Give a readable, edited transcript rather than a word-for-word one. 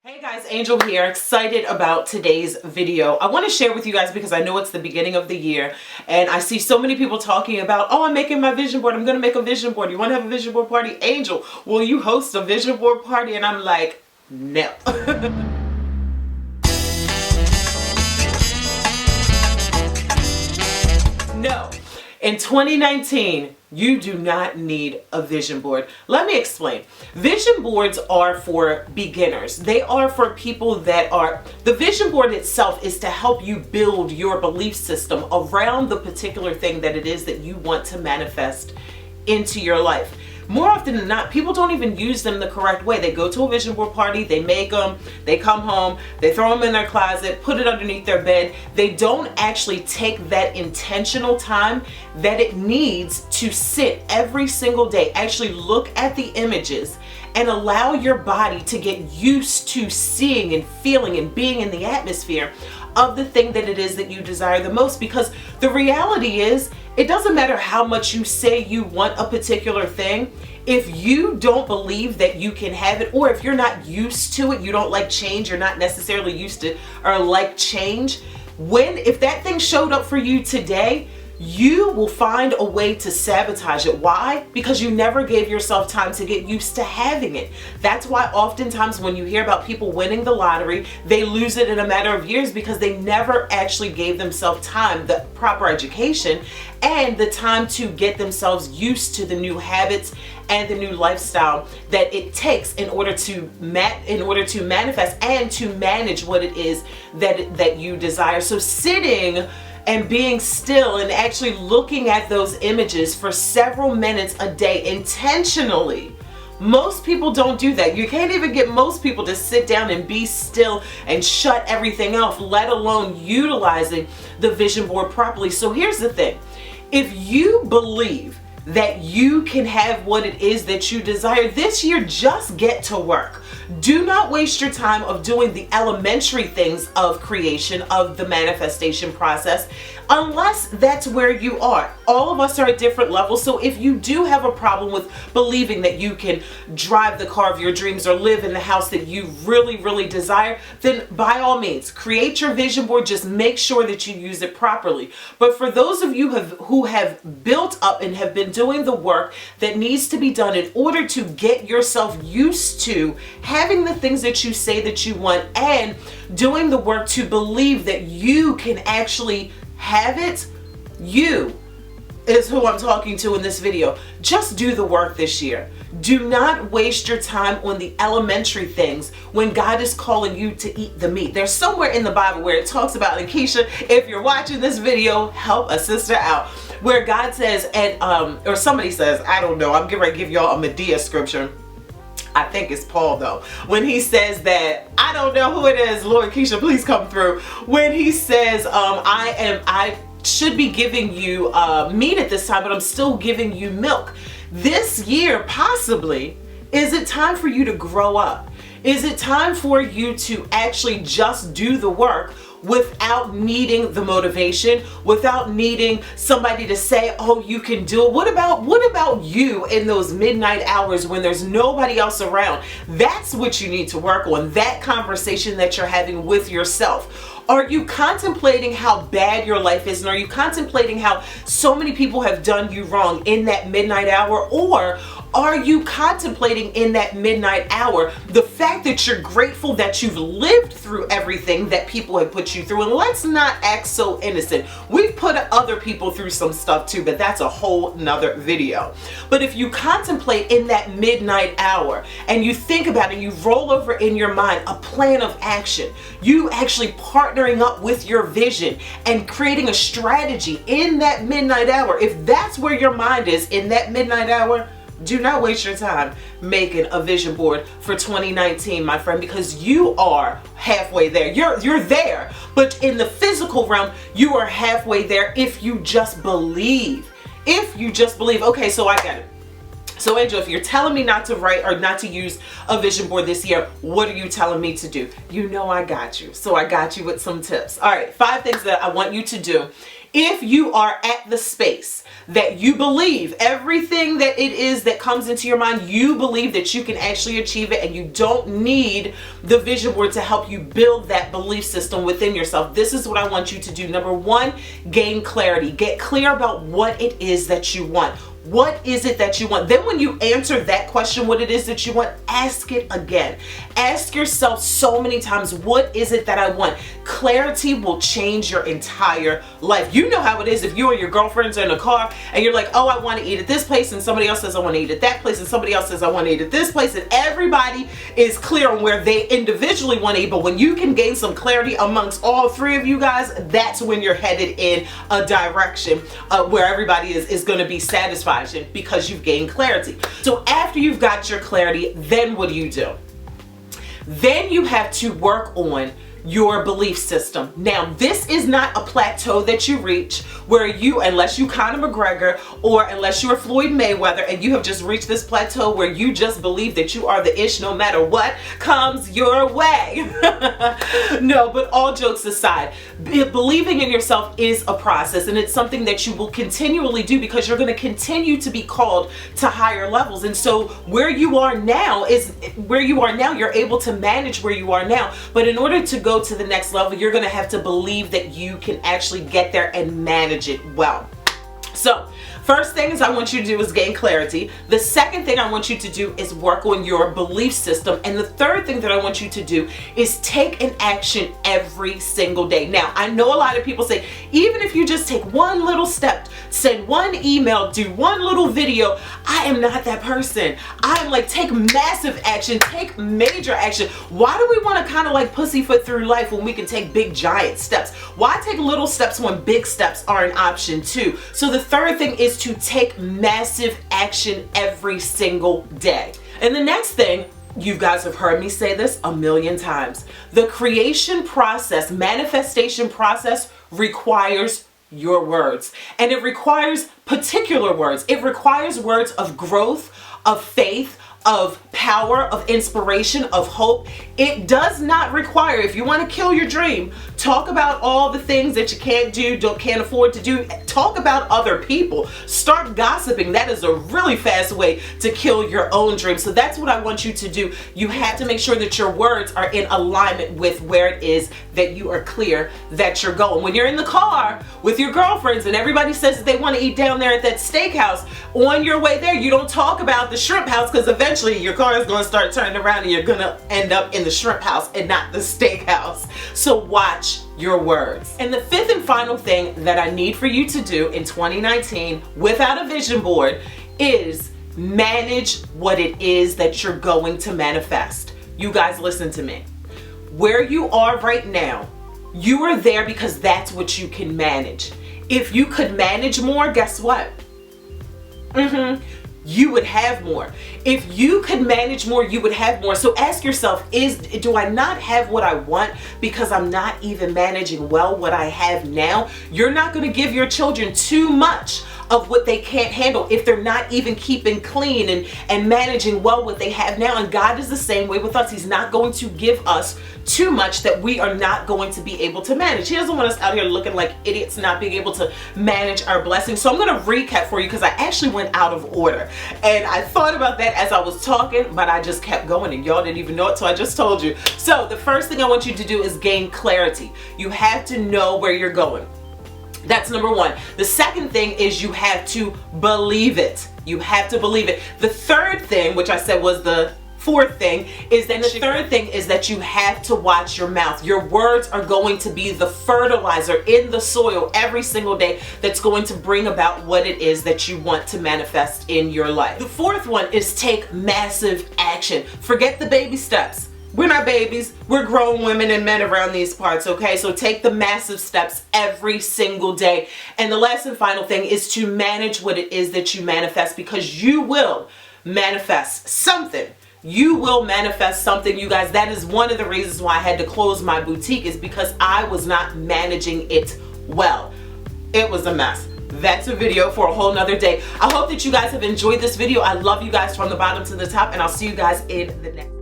Hey guys, Angel here, excited about today's video. I want to share with you guys because I know it's the beginning of the year and I see so many people talking about, oh, I'm making my vision board. I'm going to make a vision board. You want to have a vision board party? Angel, will you host a vision board party? And I'm like, no. No. In 2019, you do not need a vision board. Let me explain. Vision boards are for beginners. They are for people that are, the vision board itself is to help you build your belief system around the particular thing that it is that you want to manifest into your life. More often than not, people don't even use them the correct way. They go to a vision board party, they make them, they come home, they throw them in their closet, put it underneath their bed. They don't actually take that intentional time that it needs to sit every single day, actually look at the images and allow your body to get used to seeing and feeling and being in the atmosphere of the thing that it is that you desire the most. Because the reality is, it doesn't matter how much you say you want a particular thing. If you don't believe that you can have it, or if you're not used to it, you don't like change, you're not necessarily used to or like change, if that thing showed up for you today, you will find a way to sabotage it. Why? Because you never gave yourself time to get used to having it. That's why oftentimes when you hear about people winning the lottery, they lose it in a matter of years because they never actually gave themselves time, the proper education, and the time to get themselves used to the new habits and the new lifestyle that it takes in order to manifest and to manage what it is that you desire. So sitting and being still and actually looking at those images for several minutes a day intentionally. Most people don't do that. You can't even get most people to sit down and be still and shut everything off, let alone utilizing the vision board properly. So here's the thing. If you believe that you can have what it is that you desire this year, just get to work. Do not waste your time of doing the elementary things of creation, of the manifestation process, unless that's where you are. All of us are at different levels, so if you do have a problem with believing that you can drive the car of your dreams or live in the house that you really, really desire, then by all means, create your vision board. Just make sure that you use it properly. But for those of you who have built up and have been doing the work that needs to be done in order to get yourself used to having the things that you say that you want and doing the work to believe that you can actually have it, you is who I'm talking to in this video. Just do the work this year. Do not waste your time on the elementary things when God is calling you to eat the meat. There's somewhere in the Bible where it talks about, and Keisha, if you're watching this video, help a sister out, where God says, or somebody says, I don't know, I'm getting ready to give y'all a Medea scripture. I think it's Paul though, when he says that, I don't know who it is, Lord Keisha, please come through. When he says, I should be giving you meat at this time, but I'm still giving you milk. This year, possibly, is it time for you to grow up? Is it time for you to actually just do the work without needing the motivation, without needing somebody to say, oh, you can do it? What about you in those midnight hours when there's nobody else around? That's what you need to work on, that conversation that you're having with yourself. Are you contemplating how bad your life is, and are you contemplating how so many people have done you wrong in that midnight hour? Or are you contemplating in that midnight hour the fact that you're grateful that you've lived through everything that people have put you through? And let's not act so innocent. We've put other people through some stuff too, but that's a whole nother video. But if you contemplate in that midnight hour and you think about it, you roll over in your mind a plan of action, you actually partnering up with your vision and creating a strategy in that midnight hour. If that's where your mind is in that midnight hour, do not waste your time making a vision board for 2019, my friend, because you are halfway there. You're there, but in the physical realm, you are halfway there if you just believe. If you just believe. Okay, so I got it. So Angel, if you're telling me not to write or not to use a vision board this year, what are you telling me to do? You know I got you. So I got you with some tips. All right, 5 things that I want you to do If you are at the space that you believe everything that it is that comes into your mind, you believe that you can actually achieve it and you don't need the vision board to help you build that belief system within yourself, this is what I want you to do. Number one, gain clarity. Get clear about what it is that you want. What is it that you want? Then when you answer that question, what it is that you want, ask it again. Ask yourself so many times, what is it that I want? Clarity will change your entire life. You know how it is if you and your girlfriends are in a car and you're like, oh, I want to eat at this place, and somebody else says I want to eat at that place, and somebody else says I want to eat at this place, and everybody is clear on where they individually want to eat. But when you can gain some clarity amongst all three of you guys, that's when you're headed in a direction where everybody is going to be satisfied, because you've gained clarity. So after you've got your clarity, then what do? Then you have to work on your belief system. Now, this is not a plateau that you reach where you, unless you Conor McGregor or unless you're Floyd Mayweather, and you have just reached this plateau where you just believe that you are the ish no matter what comes your way. No, but all jokes aside, believing in yourself is a process, and it's something that you will continually do because you're going to continue to be called to higher levels. And so where you are now, you're able to manage where you are now, but in order to go to the next level, you're going to have to believe that you can actually get there and manage it well. So first thing is I want you to do is gain clarity. The second thing I want you to do is work on your belief system. And the third thing that I want you to do is take an action every single day. Now, I know a lot of people say, even if you just take one little step, send one email, do one little video, I am not that person. I'm like, take massive action, take major action. Why do we want to kind of like pussyfoot through life when we can take big giant steps? Why take little steps when big steps are an option too? So the third thing is to take massive action every single day. And the next thing, you guys have heard me say this a million times, the creation process, manifestation process requires your words. And it requires particular words. It requires words of growth, of faith, of power, of inspiration, of hope. It does not require, if you want to kill your dream, talk about all the things that you can't do, can't afford to do. Talk about other people. Start gossiping. That is a really fast way to kill your own dream. So that's what I want you to do. You have to make sure that your words are in alignment with where it is that you are clear that you're going. When you're in the car with your girlfriends and everybody says that they want to eat down there at that steakhouse, on your way there, you don't talk about the shrimp house, because eventually your car is going to start turning around and you're going to end up in the shrimp house and not the steakhouse. So watch your words. And the fifth and final thing that I need for you to do in 2019 without a vision board is manage what it is that you're going to manifest. You guys, listen to me. Where you are right now, you are there because that's what you can manage. If you could manage more, guess what? You would have more. If you could manage more, you would have more. So ask yourself, do I not have what I want because I'm not even managing well what I have now? You're not going to give your children too much of what they can't handle if they're not even keeping clean and managing well what they have now. And God is the same way with us. He's not going to give us too much that we are not going to be able to manage. He doesn't want us out here looking like idiots, not being able to manage our blessings. So I'm going to recap for you because I actually went out of order. And I thought about that as I was talking, but I just kept going and y'all didn't even know it, so I just told you. So the first thing I want you to do is gain clarity. You have to know where you're going. That's number one. The second thing is you have to believe it. You have to believe it. The third thing, which I said was the fourth thing, is that the third thing is that you have to watch your mouth. Your words are going to be the fertilizer in the soil every single day that's going to bring about what it is that you want to manifest in your life. The fourth one is take massive action. Forget the baby steps. We're not babies. We're grown women and men around these parts, okay? So take the massive steps every single day. And the last and final thing is to manage what it is that you manifest, because you will manifest something. You will manifest something, you guys. That is one of the reasons why I had to close my boutique, is because I was not managing it well. It was a mess. That's a video for a whole nother day. I hope that you guys have enjoyed this video. I love you guys from the bottom to the top, and I'll see you guys in the next.